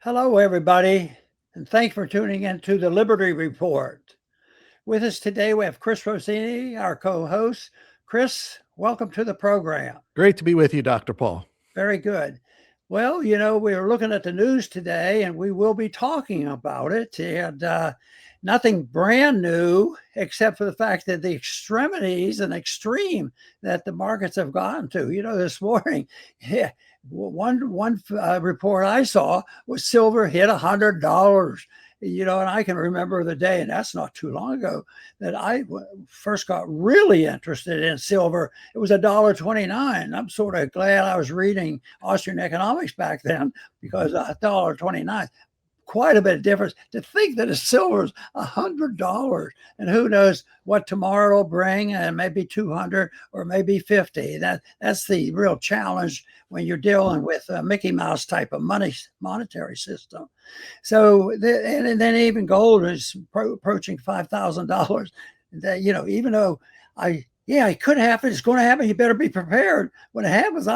Hello, everybody, and thanks for tuning in to the Liberty Report. With us today, we have Chris Rossini, our co host. Chris, welcome to the program. Great to be with you, Dr. Paul. Very good. Well, we were looking at the news today, and we will be talking about it. And nothing brand new, except for the fact that the extremities and extreme that the markets have gotten to. This morning, yeah, one report I saw was silver hit $100. And I can remember the day, and that's not too long ago, that I first got really interested in silver. It was $1.29. I'm sort of glad I was reading Austrian economics back then, because $1.29, quite a bit of difference. To think that a silver is $100, and who knows what tomorrow will bring, and maybe 200 or maybe 50. That's the real challenge when you're dealing with a Mickey Mouse type of monetary system. So, and then even gold is approaching $5,000. That, even though it could happen, it's going to happen. You better be prepared. When it happens,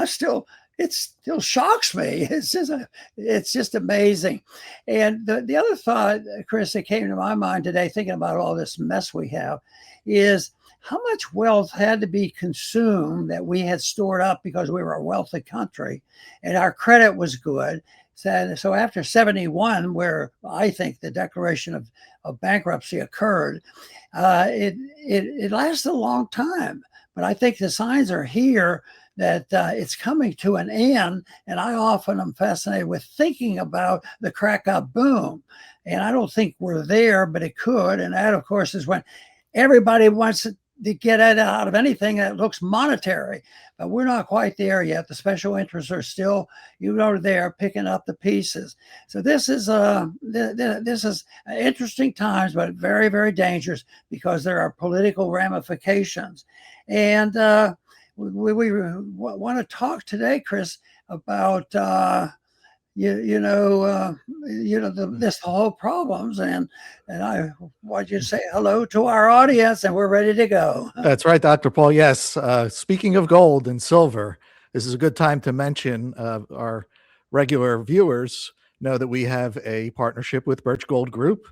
it still shocks me. It's just amazing. And the other thought, Chris, that came to my mind today, thinking about all this mess we have, is how much wealth had to be consumed that we had stored up because we were a wealthy country and our credit was good. So after 71, where I think the declaration of bankruptcy occurred, it lasted a long time. But I think the signs are here that it's coming to an end. And I often am fascinated with thinking about the crack up boom. And I don't think we're there, but it could. And that, of course, is when everybody wants to get out of anything that looks monetary. But we're not quite there yet. The special interests are still, there picking up the pieces. So this is interesting times, but very, very dangerous, because there are political ramifications. And we want to talk today, Chris, about this whole problems, and I want you to say hello to our audience, and we're ready to go. That's right, Dr. Paul. Yes. Speaking of gold and silver, this is a good time to mention our regular viewers know that we have a partnership with Birch Gold Group,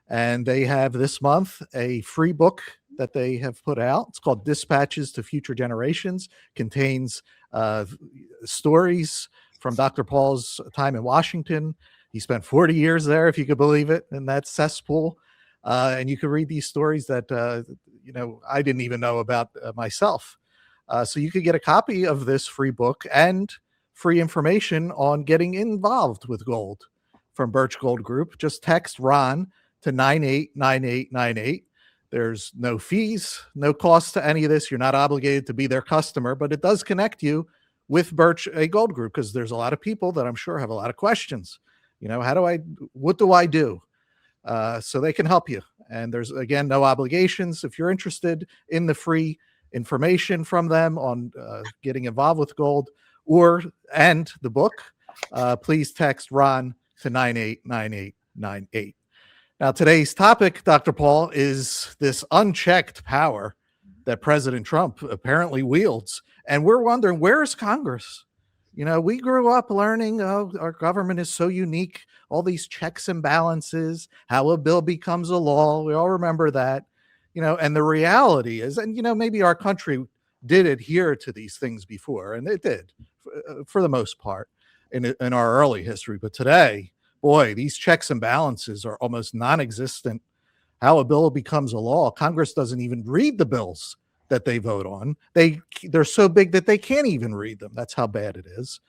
and they have this month a free book that they have put out. It's called Dispatches to Future Generations. Contains stories from Dr. Paul's time in Washington. He spent 40 years there, if you could believe it, in that cesspool. And you can read these stories that, I didn't even know about myself. So you could get a copy of this free book and free information on getting involved with gold from Birch Gold Group. Just text Ron to 989898. There's no fees, no cost to any of this. You're not obligated to be their customer, but it does connect you with Birch Gold Group, because there's a lot of people that I'm sure have a lot of questions. What do I do? So they can help you. And there's, again, no obligations. If you're interested in the free information from them on getting involved with gold and the book, please text Ron to 989898. Now, today's topic, Dr. Paul, is this unchecked power that President Trump apparently wields. And we're wondering, where is Congress? We grew up learning, our government is so unique, all these checks and balances, how a bill becomes a law. We all remember that, and the reality is, and, maybe our country did adhere to these things before, and it did for the most part in our early history. But today, boy, these checks and balances are almost non-existent. How a bill becomes a law, Congress doesn't even read the bills that they vote on. They're so big that they can't even read them. That's how bad it is.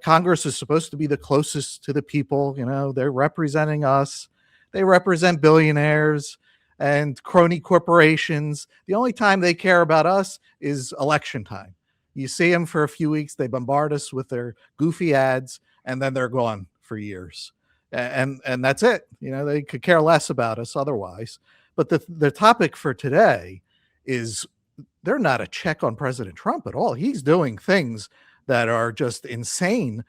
Congress is supposed to be the closest to the people. They're representing us. They represent billionaires and crony corporations. The only time they care about us is election time. You see them for a few weeks. They bombard us with their goofy ads, and then they're gone for years. And that's it. They could care less about us otherwise. But the topic for today is they're not a check on President Trump at all. He's doing things that are just insane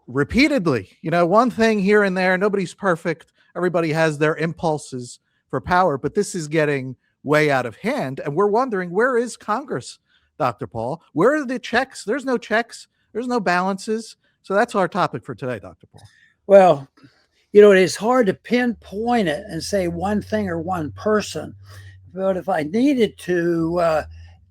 repeatedly. One thing here and there, nobody's perfect. Everybody has their impulses for power, but this is getting way out of hand. And we're wondering, where is Congress, Dr. Paul? Where are the checks? There's no checks. There's no balances. So that's our topic for today, Dr. Paul. Well, it is hard to pinpoint it and say one thing or one person. But if I needed to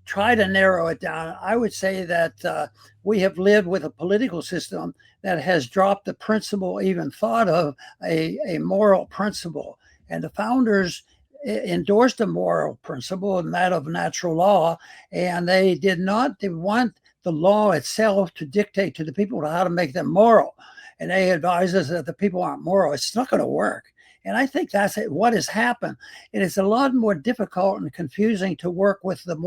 try to narrow it down, I would say that we have lived with a political system that has dropped the principle, even thought of a moral principle. And the founders endorsed a moral principle, and that of natural law. And they did not they want the law itself to dictate to the people how to make them moral. And they advise us that the people aren't moral. It's not going to work. And I think that's what has happened. And it's a lot more difficult and confusing to work with the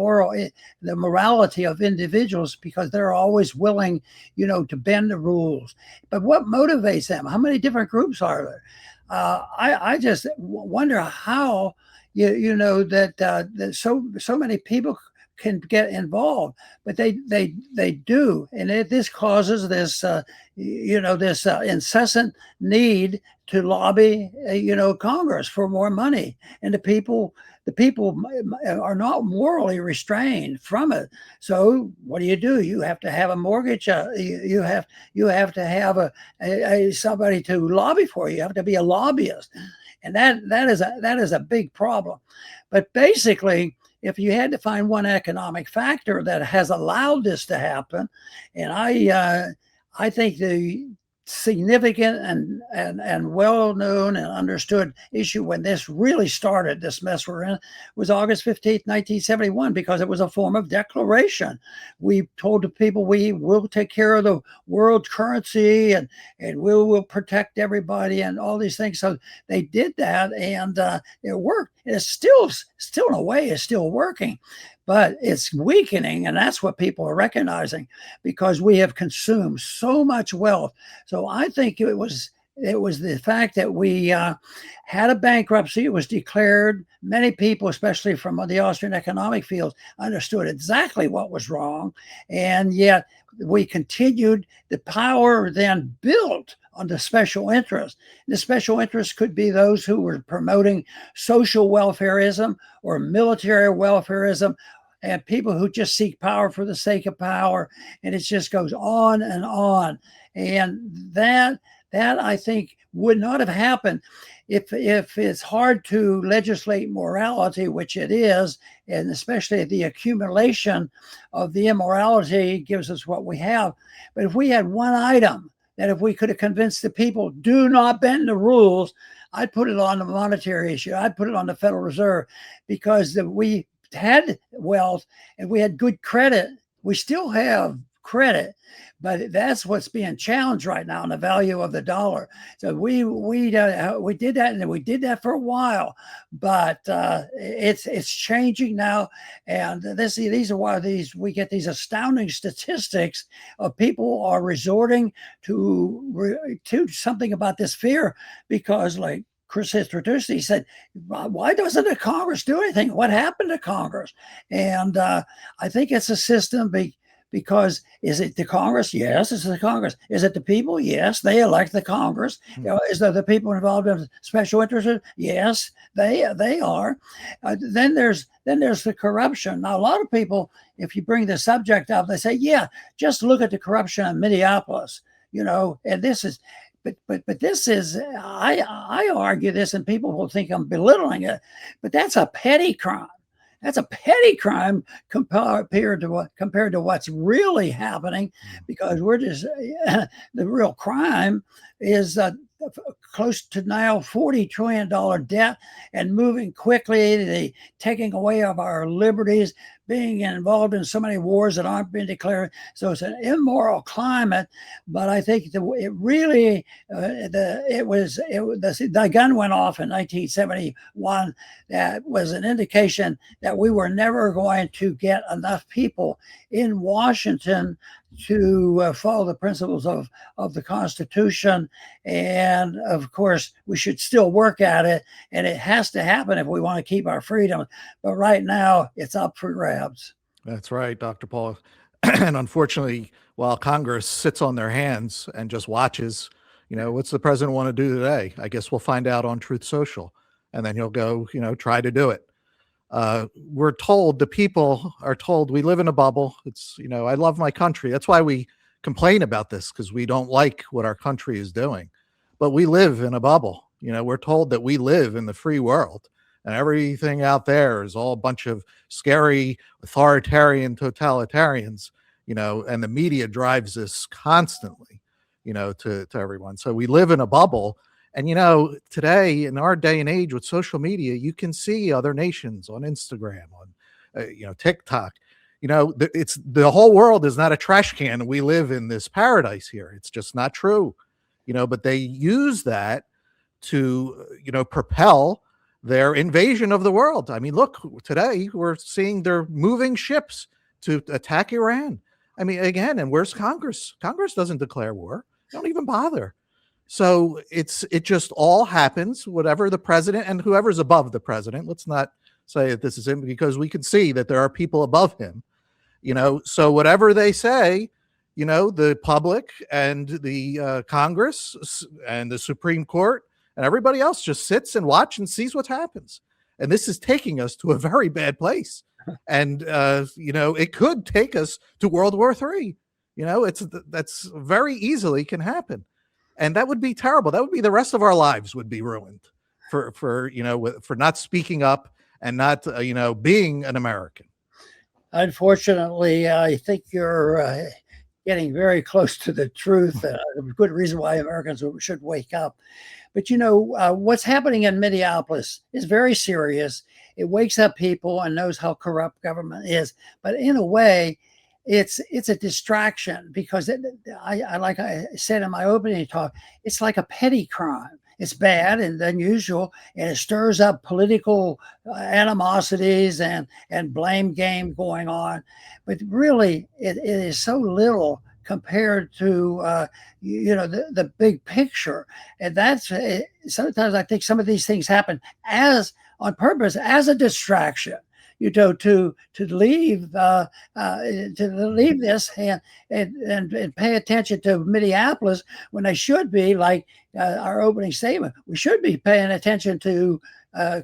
morality of individuals because they're always willing, to bend the rules. But what motivates them? How many different groups are there? I just wonder how that so many people can get involved, but they do, and this causes this incessant need to lobby Congress for more money, and the people are not morally restrained from it. So what do? You have to have a mortgage. You have to have somebody to lobby for you. You have to be a lobbyist, and that is a big problem. But basically, if you had to find one economic factor that has allowed this to happen, and I think the significant and well known and understood issue when this really started, this mess we're in, was August 15th, 1971, because it was a form of declaration. We told the people we will take care of the world currency, and we will protect everybody and all these things. So they did that, and it worked. And it's still in a way, it's still working, but it's weakening, and that's what people are recognizing because we have consumed so much wealth. So I think it was the fact that we had a bankruptcy. It was declared. Many people, especially from the Austrian economic fields, understood exactly what was wrong, and yet we continued. The power then built on the special interest. The special interest could be those who were promoting social welfareism or military welfareism, and people who just seek power for the sake of power. And it just goes on and on. And that I think would not have happened if it's hard to legislate morality, which it is, and especially the accumulation of the immorality gives us what we have. But if we had one item that if we could have convinced the people, do not bend the rules, I'd put it on the monetary issue. I'd put it on the Federal Reserve, because we had wealth and we had good credit. We still have credit, but that's what's being challenged right now in the value of the dollar. So we did that, and we did that for a while, but it's changing now. And these are why we get these astounding statistics of people are resorting to something about this fear, because like Chris introduced, he said, why doesn't the Congress do anything? What happened to Congress? And I think it's a system because is it the Congress? Yes, it's the Congress. Is it the people? Yes, they elect the Congress. Is there the people involved in special interests? Yes, they are. Then there's the corruption. Now, a lot of people, if you bring the subject up, they say, yeah, just look at the corruption in Minneapolis, and this is. But this is, I argue this, and people will think I'm belittling it, but that's a petty crime. That's a petty crime compared to what's really happening, because we're just the real crime is close to now $40 trillion debt, and moving quickly, the taking away of our liberties, being involved in so many wars that aren't being declared. So it's an immoral climate. But I think it really the gun went off in 1971. That was an indication that we were never going to get enough people in Washington to follow the principles of the Constitution. And of course, we should still work at it, and it has to happen if we want to keep our freedom. But right now, it's up for grabs. That's right, Dr. Paul. And unfortunately, while Congress sits on their hands and just watches, what's the president want to do today? I guess we'll find out on Truth Social, and then he'll go, try to do it. We're told, the people are told, we live in a bubble. It's, I love my country. That's why we complain about this, because we don't like what our country is doing. but we live in a bubble. We're told that we live in the free world, and everything out there is all a bunch of scary authoritarian totalitarians, and the media drives this constantly, to everyone. So we live in a bubble. And, today in our day and age with social media, you can see other nations on Instagram, on, TikTok. It's the whole world is not a trash can. We live in this paradise here. It's just not true, but they use that to, propel their invasion of the world. I mean, look, today we're seeing they're moving ships to attack Iran. I mean, again, and where's Congress? Congress doesn't declare war. They don't even bother. So it just all happens, whatever the president and whoever's above the president. Let's not say that this is him, because we can see that there are people above him, so whatever they say, the public and the Congress and the Supreme Court and everybody else just sits and watch and sees what happens. And this is taking us to a very bad place. And, it could take us to World War III. That's very easily can happen. And that would be terrible. That would be the rest of our lives would be ruined for not speaking up and not, being an American. Unfortunately, I think you're getting very close to the truth. A good reason why Americans should wake up. But what's happening in Minneapolis is very serious. It wakes up people and knows how corrupt government is. But in a way, it's a distraction, because I like I said in my opening talk, it's like a petty crime. It's bad and unusual, and it stirs up political animosities and blame game going on. But really, it is so little compared to the big picture. And that's sometimes I think some of these things happen as on purpose, as a distraction, to leave this and pay attention to Minneapolis, when they should be, like our opening statement, we should be paying attention to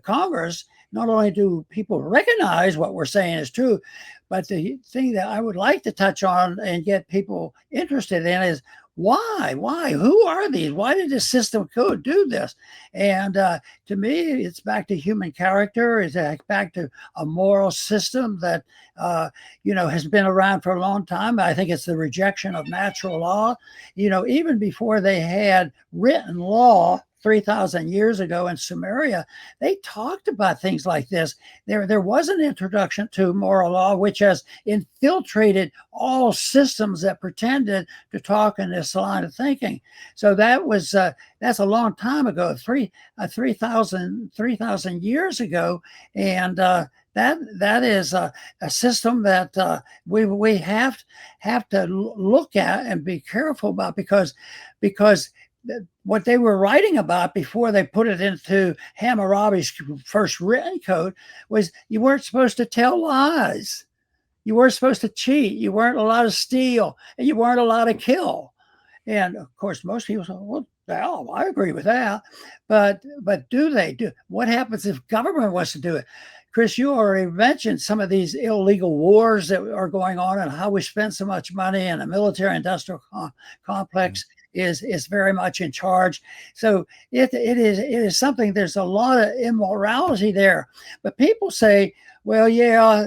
Congress. Not only do people recognize what we're saying is true, but the thing that I would like to touch on and get people interested in is why? Who are these? Why did the system code do this? And to me, it's back to human character. It's back to a moral system that, has been around for a long time. I think it's the rejection of natural law. Even before they had written law 3,000 years ago in Sumeria, they talked about things like this. There was an introduction to moral law, which has infiltrated all systems that pretended to talk in this line of thinking. So that's a long time ago, 3,000 years ago, and that is a system that we have to look at and be careful about, because what they were writing about before they put it into Hammurabi's first written code was you weren't supposed to tell lies. You weren't supposed to cheat. You weren't allowed to steal, and you weren't allowed to kill. And of course, most people say, well, I agree with that. But do they? What happens if government wants to do it? Chris, you already mentioned some of these illegal wars that are going on and how we spend so much money, and the military-industrial complex is very much in charge. So it is something. There's a lot of immorality there. But people say, well, yeah,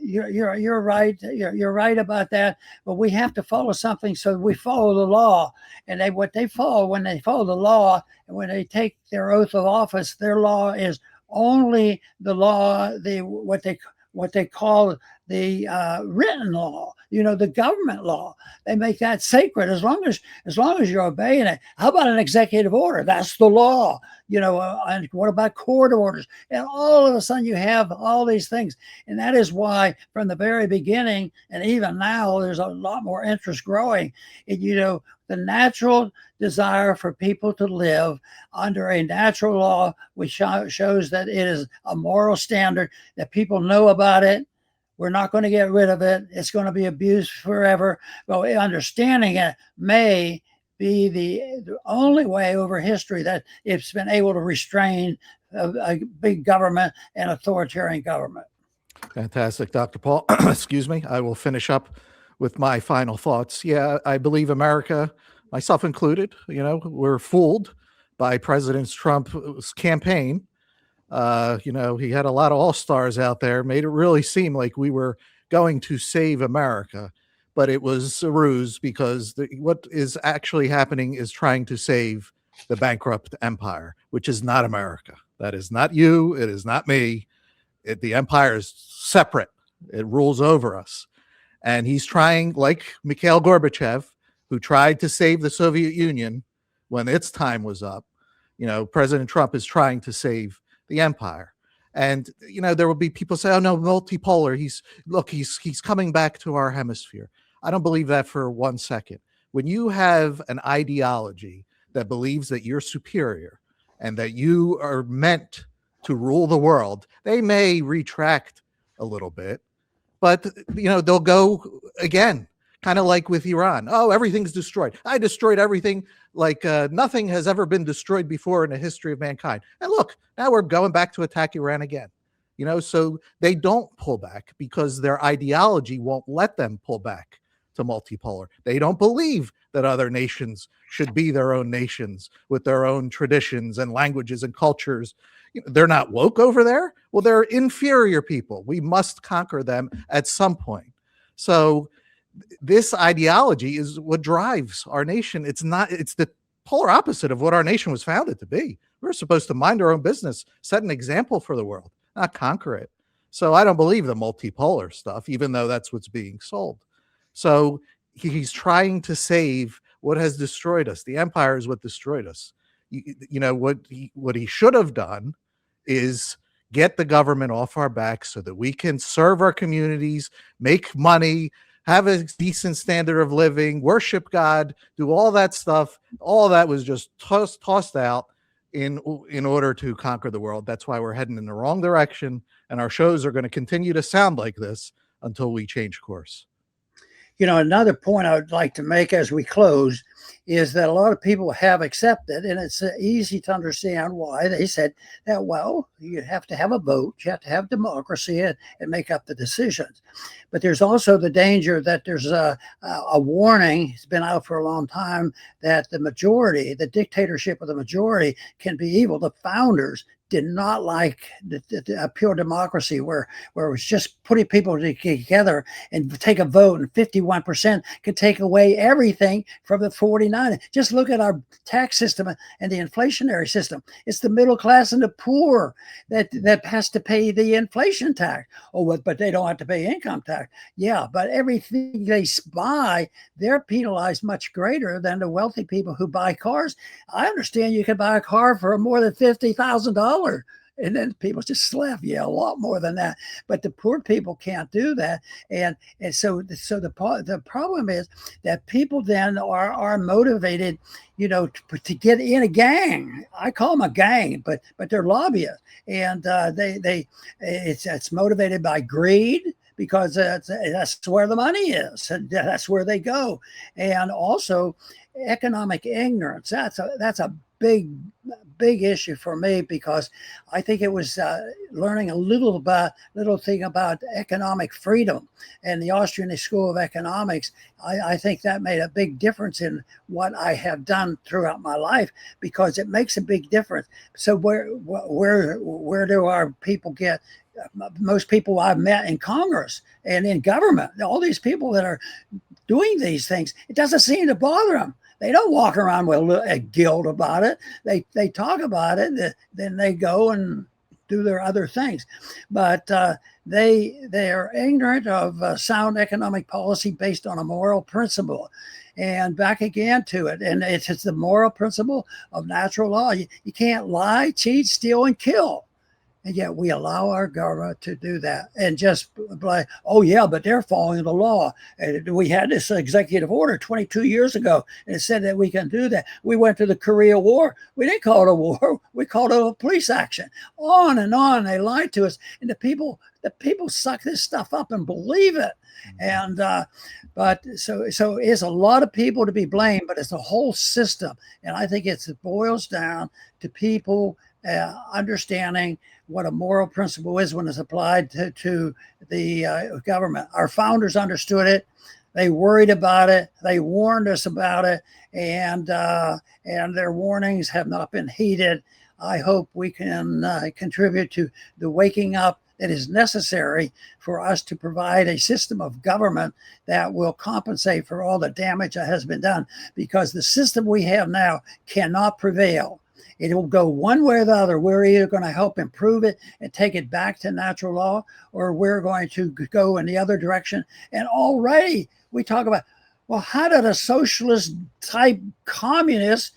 you're right. You're right about that. But we have to follow something, so we follow the law. And when they follow the law, and when they take their oath of office, their law is only the law, what they call the written law, the government law. They make that sacred as long as you're obeying it. How about an executive order? That's the law. And what about court orders? And all of a sudden you have all these things. And that is why from the very beginning, and even now, there's a lot more interest growing in, the natural desire for people to live under a natural law, which shows that it is a moral standard, that people know about it. We're not going to get rid of it. It's going to be abused forever. But understanding it may be the only way over history that it's been able to restrain a big government and authoritarian government. Fantastic, Dr. Paul. Excuse me. I will finish up with my final thoughts. Yeah, I believe America myself included, were fooled by President Trump's campaign. He had a lot of all-stars out there, made it really seem like we were going to save America, but it was a ruse, because what is actually happening is trying to save the bankrupt empire, which is not America. That is not you. It is not me. The empire is separate. It rules over us. And he's trying, like Mikhail Gorbachev, who tried to save the Soviet Union when its time was up. President Trump is trying to save the empire. And, there will be people say, oh no, multipolar. He's coming back to our hemisphere. I don't believe that for 1 second. When you have an ideology that believes that you're superior and that you are meant to rule the world, they may retract a little bit, but they'll go again, kind of like with Iran. Oh, everything's destroyed. I destroyed everything, like nothing has ever been destroyed before in the history of mankind. And look, now we're going back to attack Iran again. So they don't pull back because their ideology won't let them pull back to multipolar. They don't believe that other nations should be their own nations with their own traditions and languages and cultures. They're not woke over there. Well, they're inferior people. We must conquer them at some point. So this ideology is what drives our nation. It's the polar opposite of what our nation was founded to be. We're supposed to mind our own business, set an example for the world, not conquer it. So I don't believe the multipolar stuff, even though that's what's being sold. So he's trying to save what has destroyed us. The empire is what destroyed us. What he should have done is get the government off our backs so that we can serve our communities, make money, have a decent standard of living, worship God, do all that stuff. All that was just tossed out in order to conquer the world. That's why we're heading in the wrong direction, and our shows are going to continue to sound like this until we change course. Another point I would like to make as we close is that a lot of people have accepted, and it's easy to understand why. They said that, well, you have to have a vote, you have to have democracy and make up the decisions. But there's also the danger that there's a warning, it's been out for a long time, that the majority, the dictatorship of the majority can be evil. The founders did not like the pure democracy where it was just putting people together and take a vote, and 51% could take away everything from the 49. Just look at our tax system and the inflationary system. It's the middle class and the poor that has to pay the inflation tax. Oh, but they don't have to pay income tax. Yeah, but everything they buy, they're penalized much greater than the wealthy people who buy cars. I understand you can buy a car for more than $50,000. And then people just slap a lot more than that. But the poor people can't do that. And so the problem is that people then are motivated, to get in a gang. I call them a gang, but they're lobbyists. And it's motivated by greed, because that's where the money is, and that's where they go. And also economic ignorance. That's a big issue for me, because I think it was learning a little thing about economic freedom and the Austrian School of Economics. I think that made a big difference in what I have done throughout my life, because it makes a big difference. So where do our people get? Most people I've met in Congress and in government, all these people that are doing these things, it doesn't seem to bother them. They don't walk around with a guilt about it. They talk about it, then they go and do their other things. But they are ignorant of sound economic policy based on a moral principle. And back again to it. And it's the moral principle of natural law. You can't lie, cheat, steal, and kill. And yet we allow our government to do that, and just like, oh yeah, but they're following the law. And we had this executive order 22 years ago, and it said that we can do that. We went to the Korea War. We didn't call it a war. We called it a police action. On and on. They lied to us, and the people suck this stuff up and believe it. And but so it's a lot of people to be blamed, but it's the whole system. And I think it boils down to people understanding what a moral principle is when it's applied to the government. Our founders understood it. They worried about it. They warned us about it, and their warnings have not been heeded. I hope we can contribute to the waking up that is necessary for us to provide a system of government that will compensate for all the damage that has been done, because the system we have now cannot prevail. It will go one way or the other. We're either going to help improve it and take it back to natural law, or we're going to go in the other direction. And already we talk about, well, how did a socialist type communist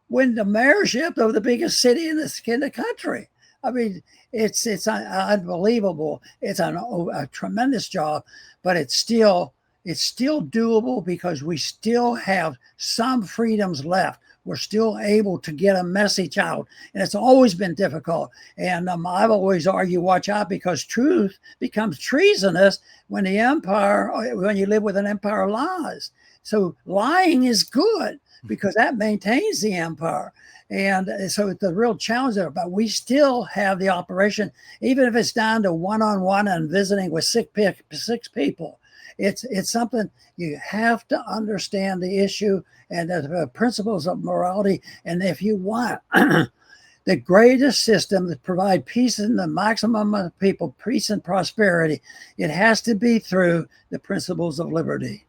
win the mayorship of the biggest city in the country? I mean, it's unbelievable. It's a tremendous job, but it's still doable, because we still have some freedoms left. We're still able to get a message out, and it's always been difficult. And I've always argued, watch out, because truth becomes treasonous when you live with an empire of lies. So lying is good, because that maintains the empire. And so it's a real challenge there, but we still have the operation, even if it's down to one-on-one and visiting with six people. It's something you have to understand the issue and the principles of morality. And if you want the greatest system that provide peace in the maximum amount of people, peace and prosperity, it has to be through the principles of liberty.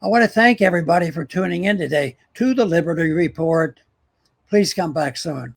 I want to thank everybody for tuning in today to the Liberty Report. Please come back soon.